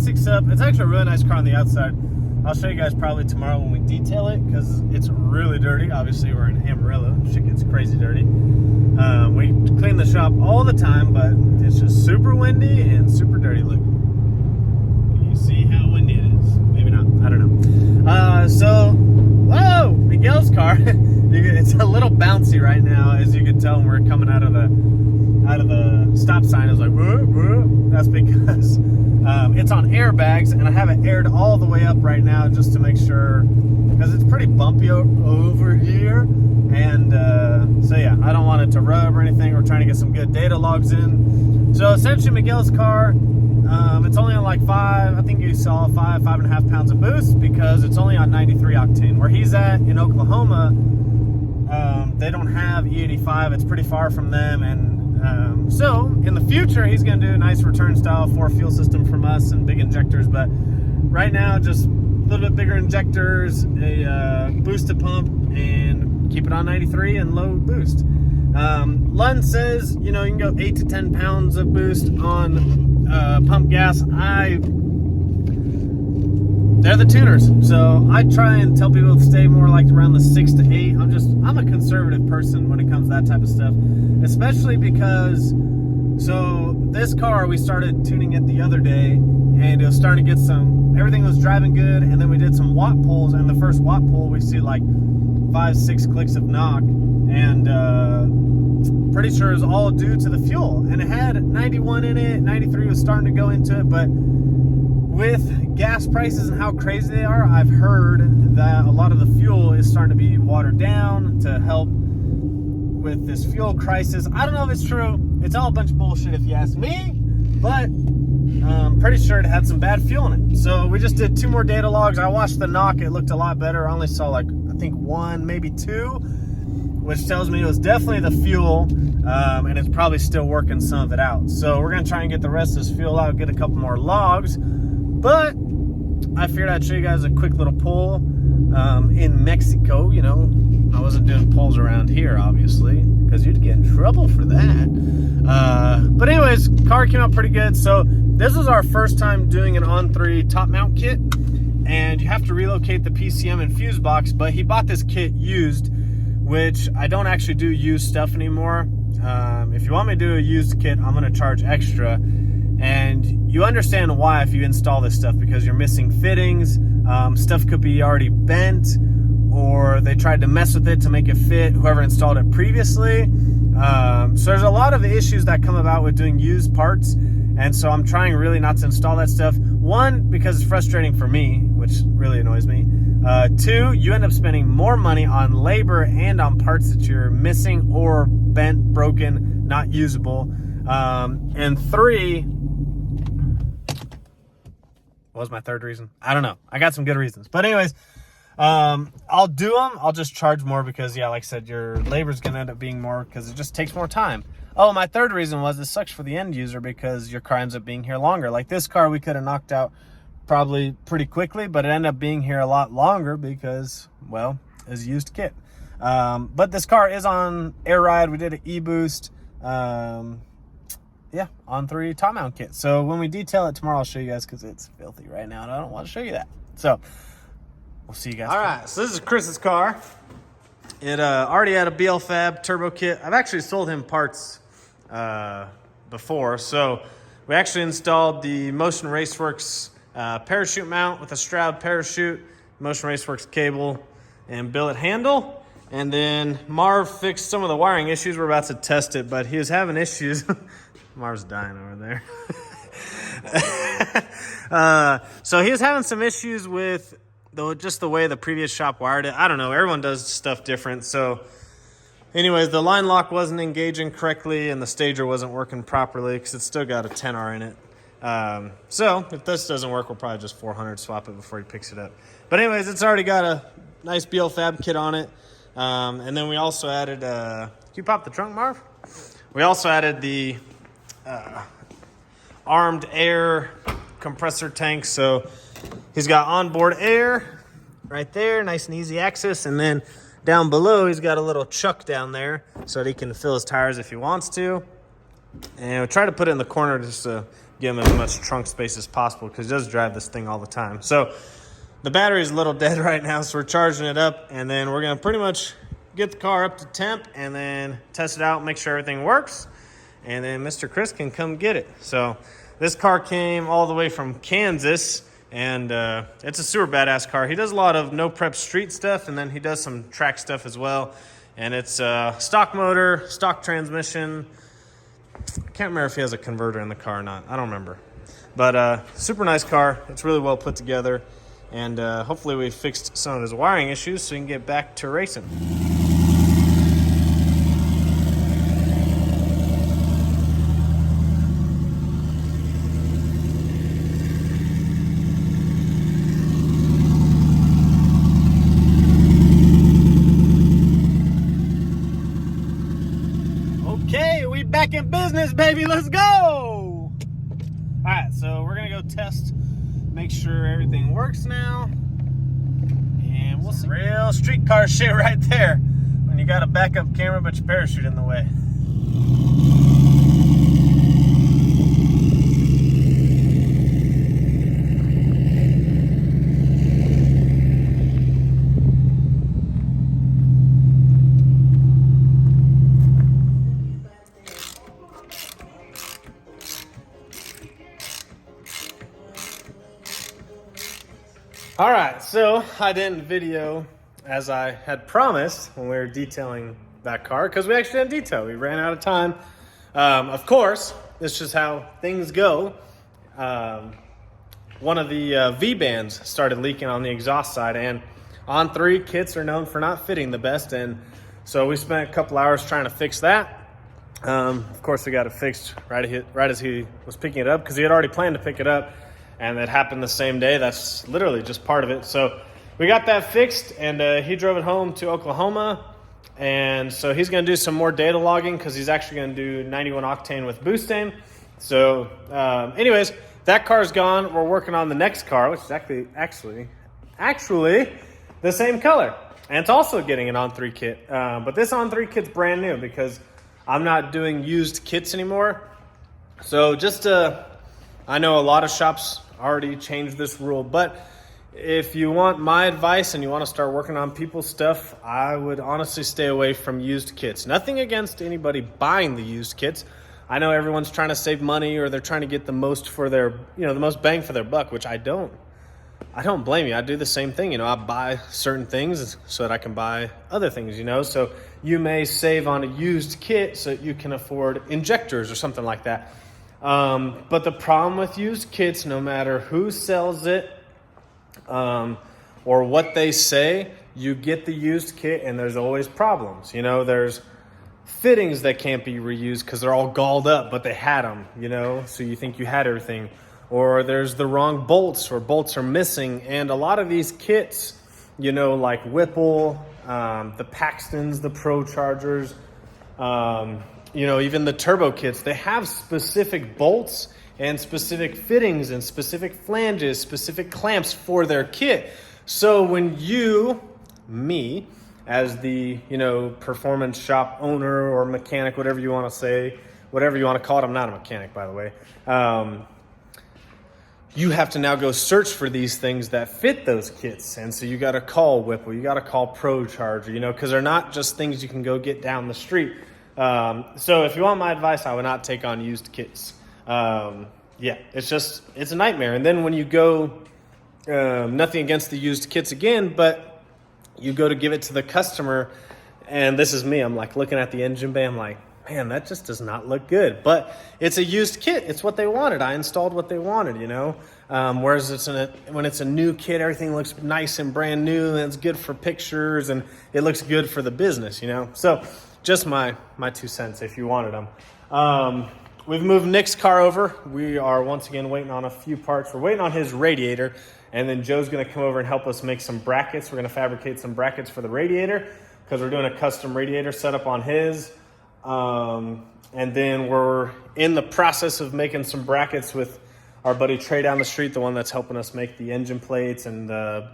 basics up. It's actually a really nice car on the outside. I'll show you guys probably tomorrow when we detail it because it's really dirty. Obviously, we're in Amarillo. Shit gets crazy dirty. We clean the shop all the time, but it's just super windy and super dirty. Look. You see how windy it is? Maybe not. I don't know. So, whoa! Miguel's car. It's a little bouncy right now, as you can tell when we're coming out of the stop sign. It was like, whoa, whoa. That's because it's on airbags, and I have it aired all the way up right now just to make sure, because it's pretty bumpy over here. And so yeah, I don't want it to rub or anything. We're trying to get some good data logs in. So essentially Miguel's car, it's only on like I think you saw 5.5 pounds of boost because it's only on 93 octane. Where he's at in Oklahoma, they don't have E85. It's pretty far from them. And so in the future, he's going to do a nice return style 4 fuel system from us and big injectors. But right now, just a little bit bigger injectors, a boosted pump, and keep it on 93 and low boost. Lund says, you can go 8 to 10 pounds of boost on pump gas. They're the tuners, so I try and tell people to stay more like around the 6 to 8. I'm a conservative person when it comes to that type of stuff, especially because, so this car, we started tuning it the other day, and it was starting to get everything was driving good, and then we did some watt pulls, and the first watt pull, we see like 5-6 clicks of knock, and pretty sure it was all due to the fuel. And it had 91 in it, 93 was starting to go into it, but with gas prices and how crazy they are, I've heard that a lot of the fuel is starting to be watered down to help with this fuel crisis. I don't know if it's true. It's all a bunch of bullshit if you ask me, but I'm pretty sure it had some bad fuel in it. So we just did 2 more data logs. I watched the knock. It looked a lot better. I only saw like, I think 1, maybe 2, which tells me it was definitely the fuel, and it's probably still working some of it out. So we're going to try and get the rest of this fuel out, get a couple more logs. But I figured I'd show you guys a quick little pull in Mexico. I wasn't doing pulls around here, obviously, because you'd get in trouble for that. But anyways, car came out pretty good. So this was our first time doing an on-3 top mount kit, and you have to relocate the PCM and fuse box. But he bought this kit used, which I don't actually do used stuff anymore. If you want me to do a used kit, I'm going to charge extra. And you understand why if you install this stuff, because you're missing fittings, stuff could be already bent, or they tried to mess with it to make it fit whoever installed it previously. So there's a lot of issues that come about with doing used parts, and so I'm trying really not to install that stuff. 1, because it's frustrating for me, which really annoys me. 2, you end up spending more money on labor and on parts that you're missing or bent, broken, not usable. And 3, what was my third reason? I don't know. I got some good reasons. But anyways, I'll do them. I'll just charge more because, yeah, like I said, your labor's going to end up being more because it just takes more time. Oh, my third reason was it sucks for the end user because your car ends up being here longer. Like this car we could have knocked out probably pretty quickly, but it ended up being here a lot longer because, well, it's a used kit. But this car is on air ride. We did an e-boost. Yeah, on 3 top mount kit. So when we detail it tomorrow, I'll show you guys because it's filthy right now and I don't want to show you that. So we'll see you guys. All right, so this is Chris's car. It already had a BL Fab turbo kit. I've actually sold him parts before. So we actually installed the Motion Raceworks parachute mount with a Stroud parachute, Motion Raceworks cable, and billet handle. And then Marv fixed some of the wiring issues. We're about to test it, but he was having issues. Marv's dying over there. So he was having some issues with just the way the previous shop wired it. I don't know. Everyone does stuff different. So anyways, the line lock wasn't engaging correctly and the stager wasn't working properly because it's still got a 10R in it. So if this doesn't work, we'll probably just 400 swap it before he picks it up. But anyways, it's already got a nice BL Fab kit on it. And then we also added, can you pop the trunk, Marv? We also added the armed air compressor tank. So he's got onboard air right there, nice and easy access. And then down below, he's got a little chuck down there so that he can fill his tires if he wants to. And we try to put it in the corner just to give him as much trunk space as possible because he does drive this thing all the time. So the battery is a little dead right now, so we're charging it up, and then we're going to pretty much get the car up to temp and then test it out, make sure everything works, and then Mr. Chris can come get it. So this car came all the way from Kansas, and it's a super badass car. He does a lot of no prep street stuff, and then he does some track stuff as well. And it's stock motor, stock transmission. I can't remember if he has a converter in the car or not. I don't remember. But super nice car. It's really well put together. And hopefully we fixed some of his wiring issues so he can get back to racing. Okay, we back in business, baby. Let's go. All right, so we're gonna go test, make sure everything works now, and we'll see. Real street car shit right there. When you got a backup camera but your parachute in the way. All right, so I didn't video as I had promised when we were detailing that car because we actually didn't detail. We ran out of time. Of course, it's just how things go. One of the V-bands started leaking on the exhaust side, and on 3 kits are known for not fitting the best, and so we spent a couple hours trying to fix that. Of course, we got it fixed right as he was picking it up because he had already planned to pick it up. And it happened the same day. That's literally just part of it. So we got that fixed, and he drove it home to Oklahoma. And so he's going to do some more data logging because he's actually going to do 91 octane with boosting. So anyways, that car's gone. We're working on the next car, which is actually the same color. And it's also getting an on-3 kit. But this on-3 kit's brand new because I'm not doing used kits anymore. So just I know a lot of shops already changed this rule, but if you want my advice and you want to start working on people's stuff, I would honestly stay away from used kits. Nothing against anybody buying the used kits. I know everyone's trying to save money or they're trying to get the most for their, the most bang for their buck, which I don't blame you. I do the same thing. I buy certain things so that I can buy other things, so you may save on a used kit so that you can afford injectors or something like that. But the problem with used kits, no matter who sells it or what they say, you get the used kit and there's always problems. There's fittings that can't be reused because they're all galled up, but they had them, so you think you had everything. Or there's the wrong bolts or bolts are missing. And a lot of these kits, like Whipple, the Paxtons, the Pro Chargers, even the turbo kits, they have specific bolts and specific fittings and specific flanges, specific clamps for their kit. So when me, as the, performance shop owner or mechanic, whatever you want to say, whatever you want to call it, I'm not a mechanic, by the way. You have to now go search for these things that fit those kits. And so you got to call Whipple, you got to call Pro Charger, because they're not just things you can go get down the street. So if you want my advice, I would not take on used kits. It's a nightmare. And then when you go, nothing against the used kits again, but you go to give it to the customer, and this is me, I'm like looking at the engine bay, I'm like, man, that just does not look good. But it's a used kit. It's what they wanted. I installed what they wanted, whereas when it's a new kit, everything looks nice and brand new, and it's good for pictures, and it looks good for the business, So just my 2 cents if you wanted them. We've moved Nick's car over. We are once again waiting on a few parts. We're waiting on his radiator, and then Joe's going to come over and help us make some brackets. We're going to fabricate some brackets for the radiator because we're doing a custom radiator setup on his. And then we're in the process of making some brackets with our buddy Trey down the street, the one that's helping us make the engine plates and the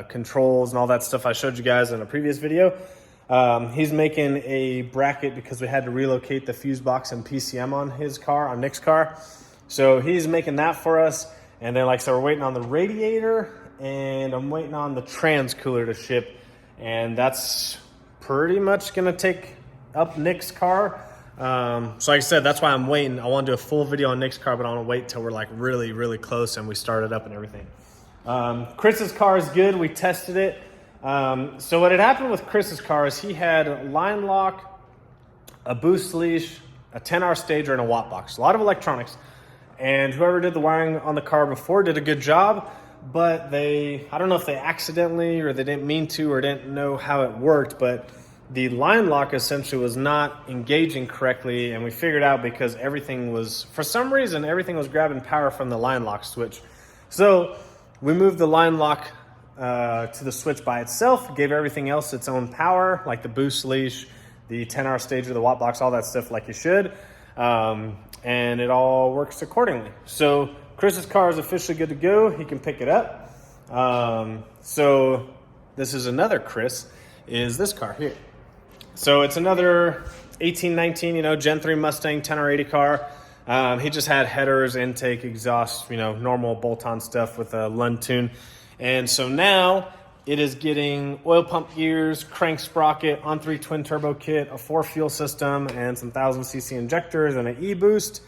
controls and all that stuff I showed you guys in a previous video. He's making a bracket because we had to relocate the fuse box and PCM on his car, on Nick's car. So he's making that for us. And then, like I said, we're waiting on the radiator, and I'm waiting on the trans cooler to ship. And that's pretty much going to take up Nick's car. So like I said, that's why I'm waiting. I want to do a full video on Nick's car, but I want to wait till we're like really, really close and we start it up and everything. Chris's car is good. We tested it. So what had happened with Chris's car is he had a line lock, a boost leash, a 10-hour stager, and a watt box. A lot of electronics. And whoever did the wiring on the car before did a good job, but I don't know if they accidentally or they didn't mean to or didn't know how it worked, but the line lock essentially was not engaging correctly, and we figured out because for some reason, everything was grabbing power from the line lock switch. So we moved the line lock to the switch by itself, gave everything else its own power, like the boost leash, the 10-hour stager, the watt box, all that stuff like you should. And it all works accordingly. So Chris's car is officially good to go. He can pick it up. So this is another Chris, is this car here. So it's another 1819, Gen 3 Mustang 10R80 car. He just had headers, intake, exhaust, normal bolt-on stuff with a Lund tune. And so now it is getting oil pump gears, crank sprocket, on-3 twin turbo kit, a 4 fuel system, and some 1000cc injectors and an e-boost,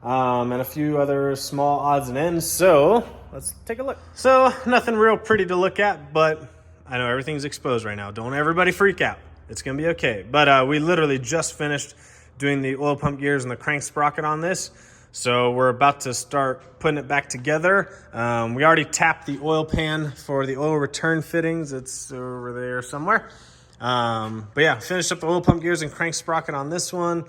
and a few other small odds and ends. So let's take a look. So nothing real pretty to look at, but I know everything's exposed right now. Don't everybody freak out. It's going to be okay. But we literally just finished doing the oil pump gears and the crank sprocket on this. So we're about to start putting it back together. We already tapped the oil pan for the oil return fittings. It's over there somewhere. But yeah, finished up the oil pump gears and crank sprocket on this one.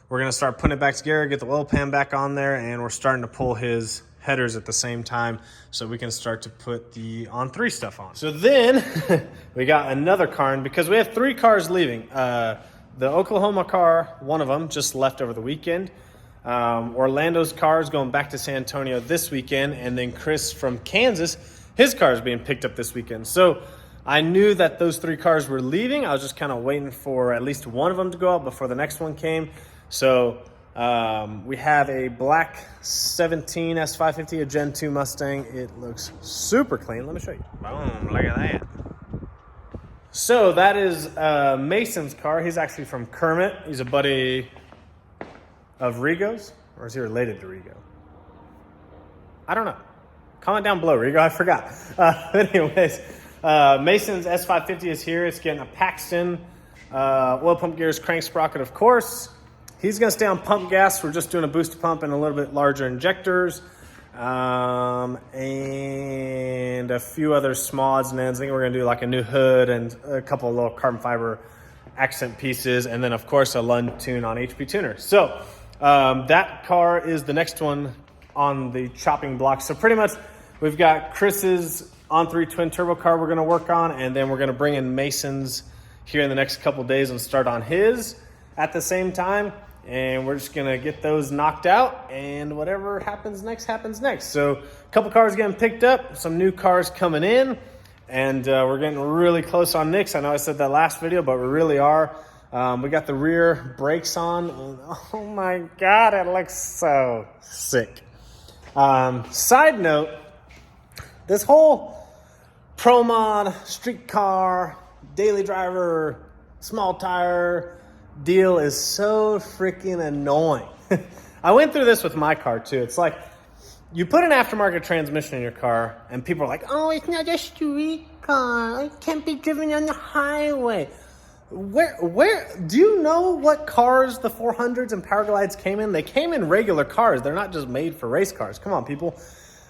We're going to start putting it back together, get the oil pan back on there, and we're starting to pull his headers at the same time so we can start to put the on-3 stuff on. So then we got another car in because we have 3 cars leaving. The Oklahoma car, one of them, just left over the weekend. Orlando's car is going back to San Antonio this weekend, and then Chris from Kansas, his car is being picked up this weekend. So I knew that those 3 cars were leaving. I was just kind of waiting for at least one of them to go out before the next one came. So we have a black 17 S550, a Gen 2 Mustang. It looks super clean. Let me show you. Boom, look at that. So that is Mason's car. He's actually from Kermit. He's a buddy of Rigo's, or is he related to Rigo? I don't know. Comment down below, Rigo. I forgot. Anyways, Mason's S550 is here. It's getting a Paxton, oil pump gears, crank sprocket, of course. He's going to stay on pump gas. We're just doing a booster pump and a little bit larger injectors, and a few other small odds and ends. I think we're going to do like a new hood and a couple of little carbon fiber accent pieces, and then of course a Lund tune on HP tuner. So that car is the next one on the chopping block. So pretty much we've got Chris's on-3 twin turbo car we're going to work on, and then we're going to bring in Mason's here in the next couple of days and start on his at the same time. And we're just going to get those knocked out, and whatever happens next, happens next. So a couple cars getting picked up, some new cars coming in, and we're getting really close on Nick's. I know I said that last video, but we really are. We got the rear brakes on, and oh my God, it looks so sick. Side note, this whole pro mod, street car, daily driver, small tire deal is so freaking annoying. I went through this with my car too. It's like you put an aftermarket transmission in your car and people are like, oh, it's not a street car. It can't be driven on the highway. Where do you know what cars the 400s and Power Glides came in? They came in regular cars. They're not just made for race cars. Come on, people.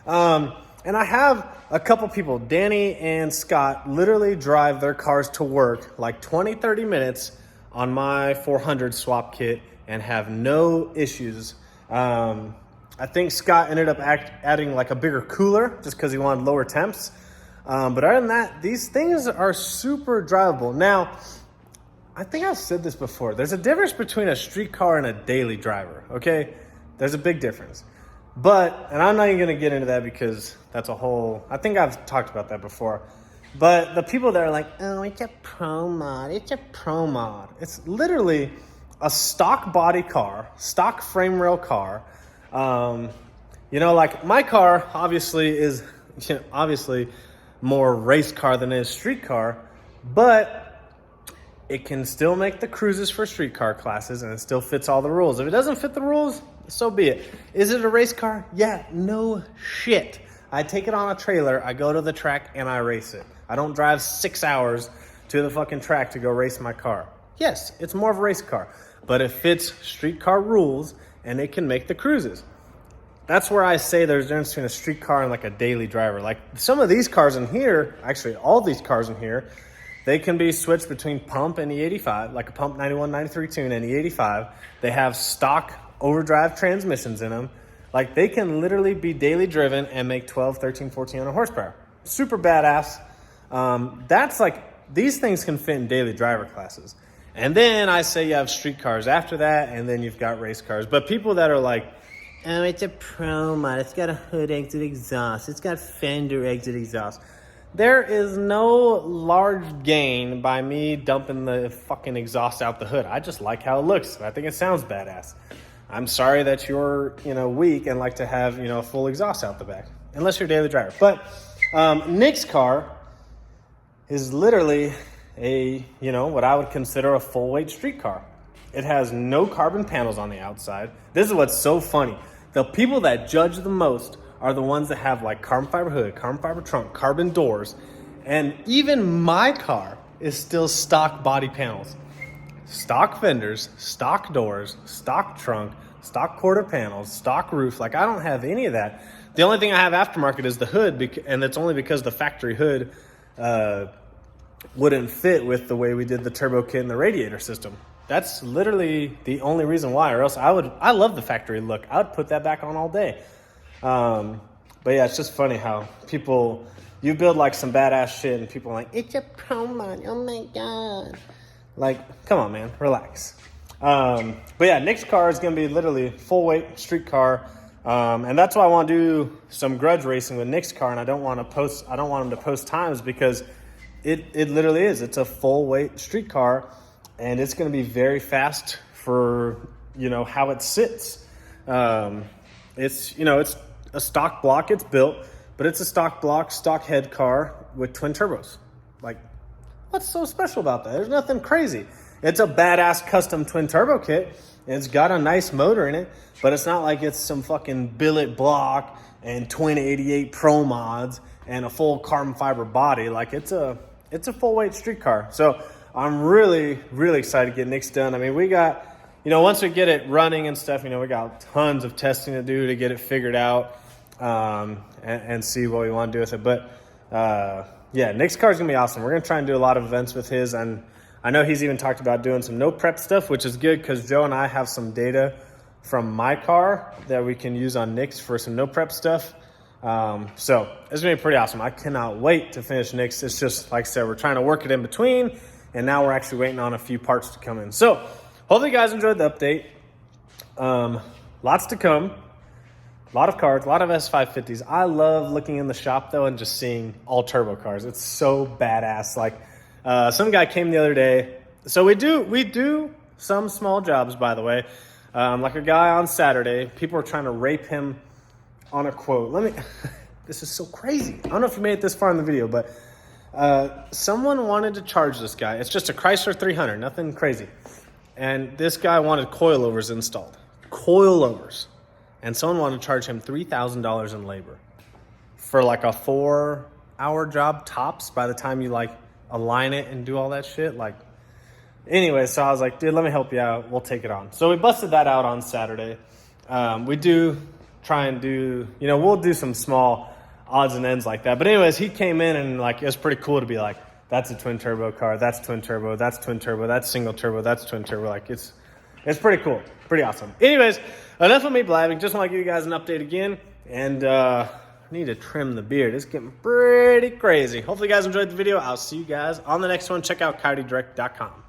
And I have a couple people, Danny and Scott, literally drive their cars to work like 20, 30 minutes on my 400 swap kit and have no issues. I think Scott ended up adding like a bigger cooler just because he wanted lower temps. But other than that, these things are super drivable. Now, I think I've said this before. There's a difference between a street car and a daily driver, okay? There's a big difference. But, and I'm not even gonna get into that because that's a whole, I think I've talked about that before. But the people that are like, oh, it's a pro mod, it's a pro mod. It's literally a stock body car, stock frame rail car, You know, like my car obviously is obviously more race car than it is street car, but it can still make the cruises for street car classes and it still fits all the rules. If it doesn't fit the rules, so be it. Is it a race car? Yeah, no shit. I take it on a trailer, I go to the track and I race it. I don't drive 6 hours to the fucking track to go race my car. Yes, it's more of a race car, but it fits street car rules and it can make the cruises. That's where I say there's a difference between a street car and like a daily driver. Like some of these cars in here, actually all these cars in here, they can be switched between pump and E85, like a pump 91, 93 tune and E85. They have stock overdrive transmissions in them. Like they can literally be daily driven and make 12, 13, 1400 horsepower. Super badass. That's like, these things can fit in daily driver classes. And then I say you have street cars after that, and then you've got race cars. But people that are like, oh, it's a pro mod, it's got a hood exit exhaust, it's got fender exit exhaust. There is no large gain by me dumping the fucking exhaust out the hood. I just like how it looks. I think it sounds badass. I'm sorry that you're, weak and like to have, a full exhaust out the back, unless you're a daily driver. But Nick's car is literally what I would consider a full weight street car. It has no carbon panels on the outside. This is what's so funny. The people that judge the most are the ones that have like carbon fiber hood, carbon fiber trunk, carbon doors. And even my car is still stock body panels. Stock fenders, stock doors, stock trunk, stock quarter panels, stock roof. Like I don't have any of that. The only thing I have aftermarket is the hood, and it's only because the factory hood wouldn't fit with the way we did the turbo kit and the radiator system. That's literally the only reason why, or else I love the factory look. I would put that back on all day. But yeah, it's just funny how you build like some badass shit and people are like, it's a pro mod, oh my God. Like, come on, man, relax. But yeah, Nick's car is going to be literally full weight street car. And that's why I want to do some grudge racing with Nick's car. And I don't want him to post times because it literally is. It's a full weight street car and it's going to be very fast for, how it sits. It's a stock block, it's built, but it's a stock block, stock head car with twin turbos. Like, what's so special about that? There's nothing crazy. It's a badass custom twin turbo kit. And it's got a nice motor in it, but it's not like it's some fucking billet block and twin 88 pro mods and a full carbon fiber body. Like it's a full weight street car. So I'm really, really excited to get Nick's done. I mean, we got, once we get it running and stuff, we got tons of testing to do to get it figured out and see what we want to do with it. But yeah, Nick's car is going to be awesome. We're going to try and do a lot of events with his. And I know he's even talked about doing some no prep stuff, which is good because Joe and I have some data from my car that we can use on Nick's for some no prep stuff. So it's going to be pretty awesome. I cannot wait to finish Nick's. It's just, like I said, we're trying to work it in between. And now we're actually waiting on a few parts to come in. So hopefully you guys enjoyed the update. Lots to come. A lot of cars, a lot of S550s. I love looking in the shop though and just seeing all turbo cars. It's so badass. Like some guy came the other day. So we do some small jobs, by the way. Like a guy on Saturday, people are trying to rape him on a quote. This is so crazy. I don't know if you made it this far in the video, but someone wanted to charge this guy. It's just a Chrysler 300, nothing crazy. And this guy wanted coilovers installed. Coilovers. And someone wanted to charge him $3,000 in labor for like a 4-hour job tops by the time you like align it and do all that shit. Like, anyway, so I was like, dude, let me help you out. We'll take it on. So we busted that out on Saturday. We do try and do, we'll do some small odds and ends like that. But anyways, he came in and like, it was pretty cool to be like, that's a twin turbo car. That's twin turbo. That's twin turbo. That's single turbo. That's twin turbo. Like it's pretty cool. Pretty awesome. Anyways, enough of me blabbing. Just want to give you guys an update again. And I need to trim the beard. It's getting pretty crazy. Hopefully you guys enjoyed the video. I'll see you guys on the next one. Check out coyotedirect.com.